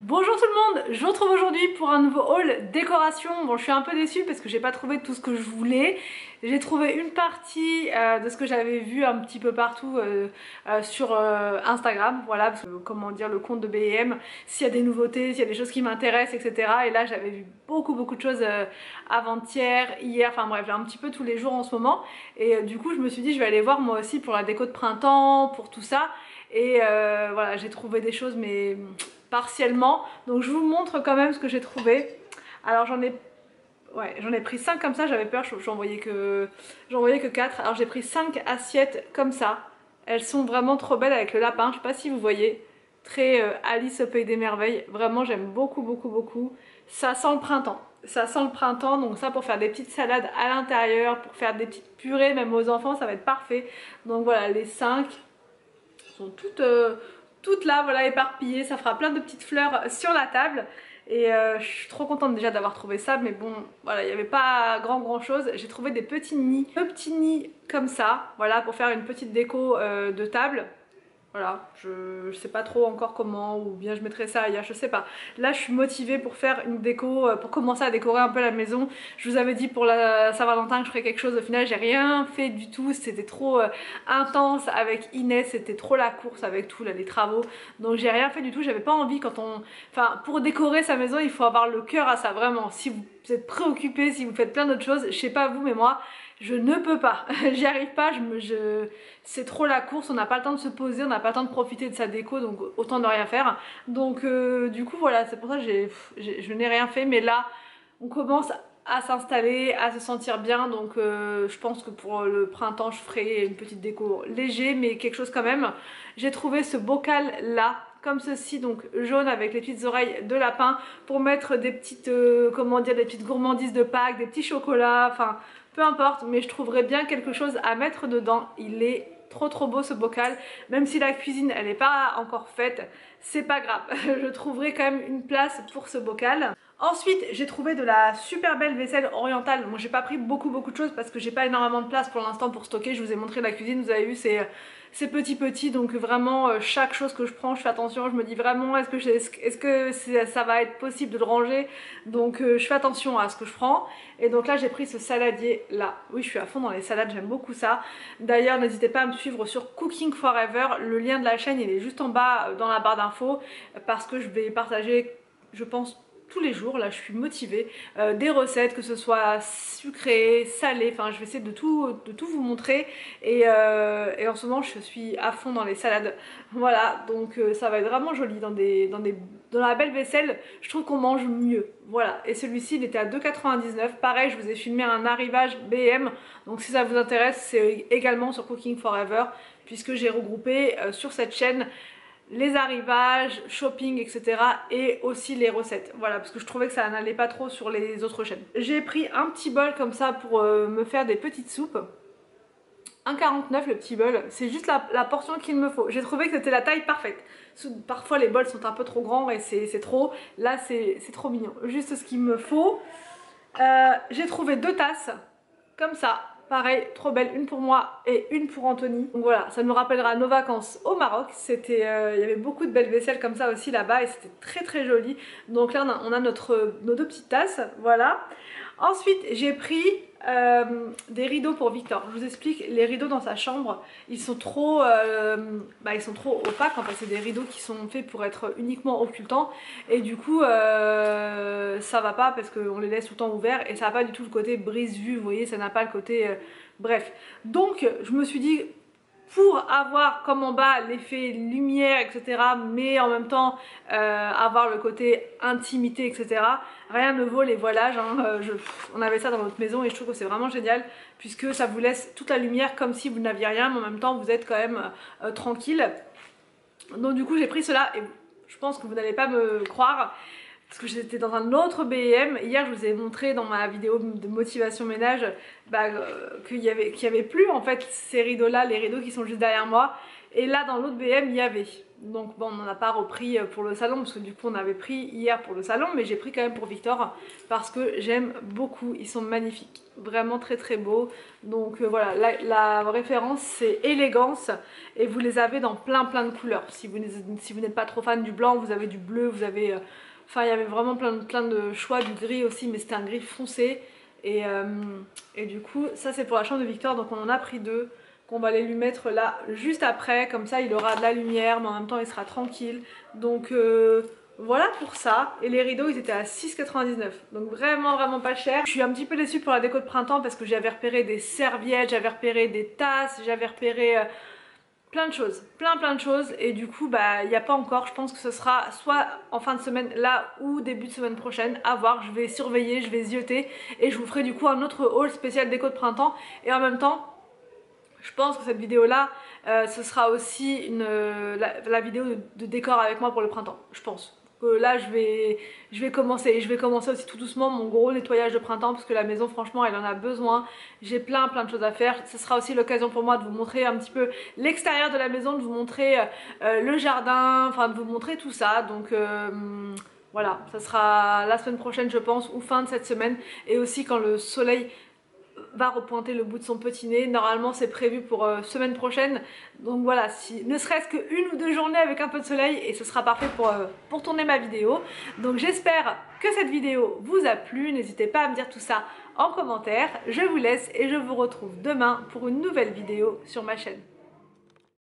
Bonjour tout le monde, je vous retrouve aujourd'hui pour un nouveau haul décoration. Bon, je suis un peu déçue parce que j'ai pas trouvé tout ce que je voulais. J'ai trouvé une partie de ce que j'avais vu un petit peu partout sur Instagram, voilà, parce que, comment dire, le compte de B&M, s'il y a des nouveautés, s'il y a des choses qui m'intéressent, etc. Et là j'avais vu beaucoup de choses avant-hier, hier, enfin bref, un petit peu tous les jours en ce moment. Et du coup je me suis dit je vais aller voir moi aussi pour la déco de printemps, pour tout ça. Et voilà, j'ai trouvé des choses mais partiellement, donc je vous montre quand même ce que j'ai trouvé. Alors j'en ai pris 5 comme ça, j'avais peur, j'en voyais que 4. Alors j'ai pris 5 assiettes comme ça, elles sont vraiment trop belles avec le lapin, je sais pas si vous voyez, très Alice au pays des merveilles, vraiment j'aime beaucoup. Ça sent le printemps, donc ça pour faire des petites salades à l'intérieur, pour faire des petites purées même aux enfants, ça va être parfait. Donc voilà, les 5 sont toutes là, voilà, éparpillées, ça fera plein de petites fleurs sur la table. Et je suis trop contente déjà d'avoir trouvé ça, mais bon, voilà, il n'y avait pas grand chose. J'ai trouvé des petits nids, deux petits nids comme ça, voilà, pour faire une petite déco de table. Voilà, je sais pas trop encore comment, ou bien je mettrai ça ailleurs, je sais pas. Là je suis motivée pour faire une déco, pour commencer à décorer un peu la maison. Je vous avais dit pour la Saint-Valentin que je ferais quelque chose, au final j'ai rien fait du tout, c'était trop intense avec Inès, c'était trop la course avec tout, là, les travaux. Donc j'ai rien fait du tout, j'avais pas envie quand on... Enfin, pour décorer sa maison il faut avoir le cœur à ça, vraiment. Si vous êtes préoccupé, si vous faites plein d'autres choses, je sais pas vous mais moi... Je ne peux pas, j'y arrive pas, c'est trop la course, on n'a pas le temps de se poser, on n'a pas le temps de profiter de sa déco, donc autant ne rien faire. Donc du coup voilà, c'est pour ça que je n'ai rien fait, mais là on commence à s'installer, à se sentir bien, donc je pense que pour le printemps je ferai une petite déco léger, mais quelque chose quand même. J'ai trouvé ce bocal là, comme ceci, donc jaune avec les petites oreilles de lapin, pour mettre des petites, comment dire, des petites gourmandises de Pâques, des petits chocolats, enfin... Peu importe, mais je trouverais bien quelque chose à mettre dedans. Il est trop beau ce bocal. Même si la cuisine elle n'est pas encore faite, c'est pas grave. Je trouverai quand même une place pour ce bocal. Ensuite, j'ai trouvé de la super belle vaisselle orientale. Moi, j'ai pas pris beaucoup de choses parce que j'ai pas énormément de place pour l'instant pour stocker. Je vous ai montré la cuisine, vous avez vu, c'est petit, donc vraiment chaque chose que je prends, je fais attention. Je me dis vraiment, est-ce que ça va être possible de le ranger? Donc je fais attention à ce que je prends. Et donc là, j'ai pris ce saladier là. Oui, je suis à fond dans les salades, j'aime beaucoup ça. D'ailleurs, n'hésitez pas à me suivre sur Cooking Forever. Le lien de la chaîne, il est juste en bas dans la barre d'infos parce que je vais partager, je pense, tous les jours, là je suis motivée, des recettes, que ce soit sucré, salé, enfin je vais essayer de tout vous montrer. Et en ce moment je suis à fond dans les salades, voilà, donc ça va être vraiment joli dans la belle vaisselle. Je trouve qu'on mange mieux, voilà. Et celui-ci il était à 2,99 €, pareil je vous ai filmé un arrivage B&M, donc si ça vous intéresse c'est également sur Cooking Forever, puisque j'ai regroupé sur cette chaîne les arrivages, shopping, etc. et aussi les recettes. Voilà, parce que je trouvais que ça n'allait pas trop sur les autres chaînes. J'ai pris un petit bol comme ça pour me faire des petites soupes. 1,49 € le petit bol, c'est juste la portion qu'il me faut. J'ai trouvé que c'était la taille parfaite. Parfois les bols sont un peu trop grands et c'est trop. Là c'est trop mignon, juste ce qu'il me faut. J'ai trouvé 2 tasses comme ça. Pareil, trop belle, une pour moi et une pour Anthony. Donc voilà, ça nous rappellera nos vacances au Maroc. Il y avait beaucoup de belles vaisselles comme ça aussi là-bas et c'était très joli. Donc là on a nos 2 petites tasses, voilà. Ensuite j'ai pris des rideaux pour Victor. Je vous explique, les rideaux dans sa chambre, ils sont trop opaques en fait. C'est des rideaux qui sont faits pour être uniquement occultants et du coup ça va pas parce qu'on les laisse tout le temps ouverts et ça n'a pas du tout le côté brise-vue, vous voyez, ça n'a pas le côté bref. Donc je me suis dit, pour avoir comme en bas l'effet lumière, etc., mais en même temps avoir le côté intimité, etc., rien ne vaut les voilages, hein. On avait ça dans notre maison et je trouve que c'est vraiment génial puisque ça vous laisse toute la lumière comme si vous n'aviez rien, mais en même temps vous êtes quand même tranquille. Donc du coup j'ai pris cela et je pense que vous n'allez pas me croire parce que j'étais dans un autre B&M. Hier je vous ai montré dans ma vidéo de motivation ménage qu'il y avait plus en fait ces rideaux là, les rideaux qui sont juste derrière moi. Et là dans l'autre B&M il y avait. Donc bon, on n'en a pas repris pour le salon parce que du coup on avait pris hier pour le salon, mais j'ai pris quand même pour Victor parce que j'aime beaucoup, ils sont magnifiques, vraiment très très beaux. Donc voilà, la référence c'est élégance et vous les avez dans plein de couleurs. Si vous n'êtes pas trop fan du blanc, vous avez du bleu, vous avez... Enfin il y avait vraiment plein de choix, du gris aussi, mais c'était un gris foncé. Et du coup ça c'est pour la chambre de Victor, donc on en a pris deux qu'on va aller lui mettre là juste après, comme ça il aura de la lumière mais en même temps il sera tranquille. Donc voilà pour ça. Et les rideaux ils étaient à 6,99, donc vraiment pas cher. Je suis un petit peu déçue pour la déco de printemps parce que j'avais repéré des serviettes, j'avais repéré des tasses, j'avais repéré plein de choses, plein de choses, et du coup bah il n'y a pas encore. Je pense que ce sera soit en fin de semaine là ou début de semaine prochaine, à voir. Je vais surveiller, je vais zioter et je vous ferai du coup un autre haul spécial déco de printemps. Et en même temps je pense que cette vidéo là ce sera aussi la vidéo de décor avec moi pour le printemps. Je pense que là je vais commencer aussi tout doucement mon gros nettoyage de printemps parce que la maison franchement elle en a besoin. J'ai plein de choses à faire. Ce sera aussi l'occasion pour moi de vous montrer un petit peu l'extérieur de la maison, de vous montrer le jardin, enfin de vous montrer tout ça. Donc voilà, ça sera la semaine prochaine je pense, ou fin de cette semaine, et aussi quand le soleil va repointer le bout de son petit nez. Normalement c'est prévu pour semaine prochaine, donc voilà, si ne serait-ce qu'une ou deux journées avec un peu de soleil et ce sera parfait pour tourner ma vidéo. Donc j'espère que cette vidéo vous a plu, n'hésitez pas à me dire tout ça en commentaire. Je vous laisse et je vous retrouve demain pour une nouvelle vidéo sur ma chaîne.